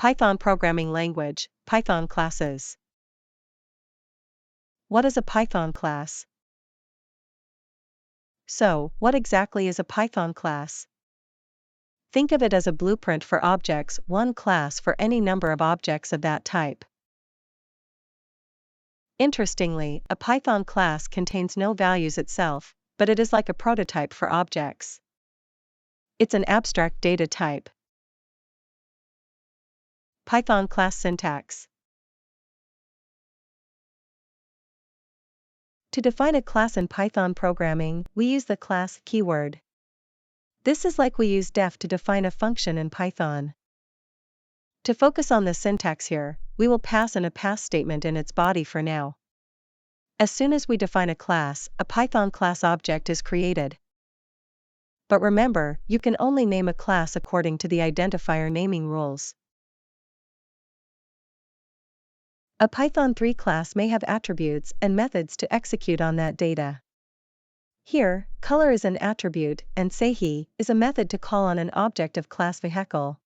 Python programming language, Python classes. What is a Python class? So, what exactly is a Python class? Think of it as a blueprint for objects, one class for any number of objects of that type. Interestingly, a Python class contains no values itself, but it is like a prototype for objects. It's an abstract data type. Python class syntax. To define a class in Python programming, we use the class keyword. This is like we use def to define a function in Python. To focus on the syntax here, we will pass in a pass statement in its body for now. As soon as we define a class, a Python class object is created. But remember, you can only name a class according to the identifier naming rules. A Python 3 class may have attributes and methods to execute on that data. Here, color is an attribute, and sayHe is a method to call on an object of class vehicle.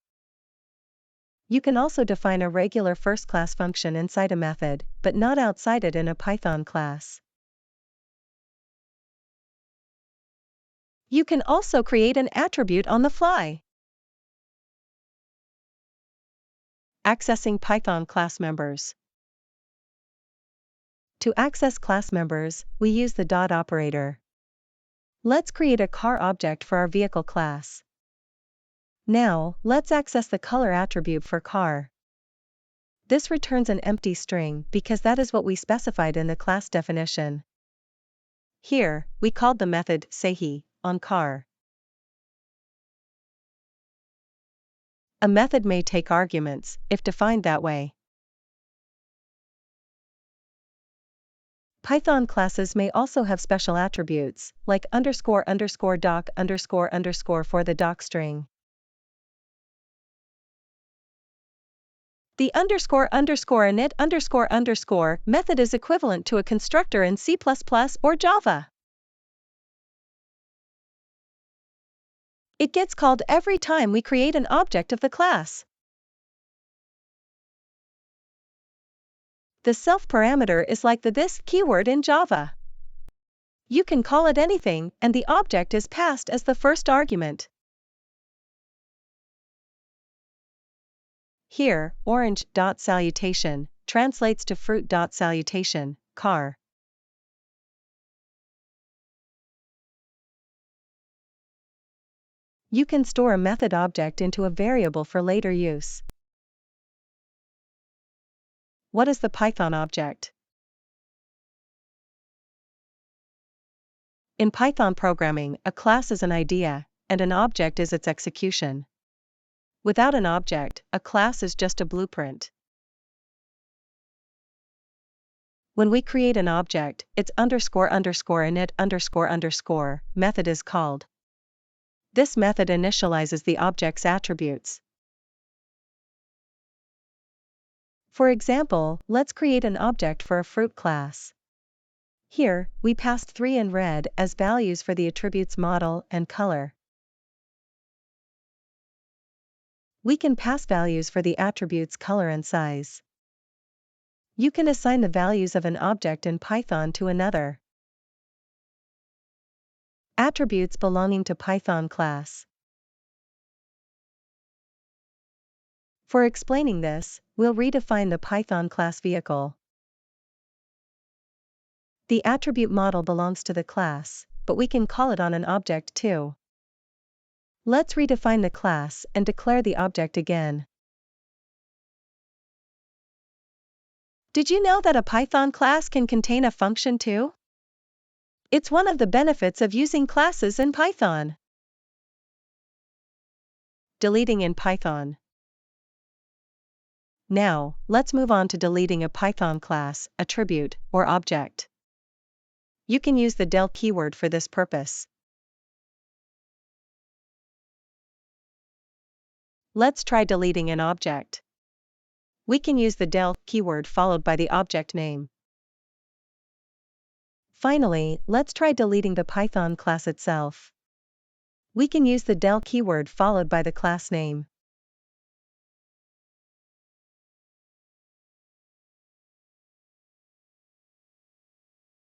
You can also define a regular first-class function inside a method, but not outside it in a Python class. You can also create an attribute on the fly. Accessing Python class members. To access class members, we use the dot operator. Let's create a car object for our vehicle class. Now, let's access the color attribute for car. This returns an empty string because that is what we specified in the class definition. Here, we called the method sayHe on car. A method may take arguments, if defined that way. Python classes may also have special attributes, like __doc __ for the doc string. The __init__ method is equivalent to a constructor in C++ or Java. It gets called every time we create an object of the class. The self parameter is like the this keyword in Java. You can call it anything, and the object is passed as the first argument. Here, orange.salutation translates to fruit.salutation, car. You can store a method object into a variable for later use. What is the Python object? In Python programming, a class is an idea, and an object is its execution. Without an object, a class is just a blueprint. When we create an object, its __init__ method is called. This method initializes the object's attributes. For example, let's create an object for a fruit class. Here, we passed 3 and red as values for the attributes model and color. We can pass values for the attributes color and size. You can assign the values of an object in Python to another. Attributes belonging to Python class. For explaining this, we'll redefine the Python class vehicle. The attribute model belongs to the class, but we can call it on an object too. Let's redefine the class and declare the object again. Did you know that a Python class can contain a function too? It's one of the benefits of using classes in Python. Deleting in Python. Now, let's move on to deleting a Python class, attribute, or object. You can use the del keyword for this purpose. Let's try deleting an object. We can use the del keyword followed by the object name. Finally, let's try deleting the Python class itself. We can use the del keyword followed by the class name.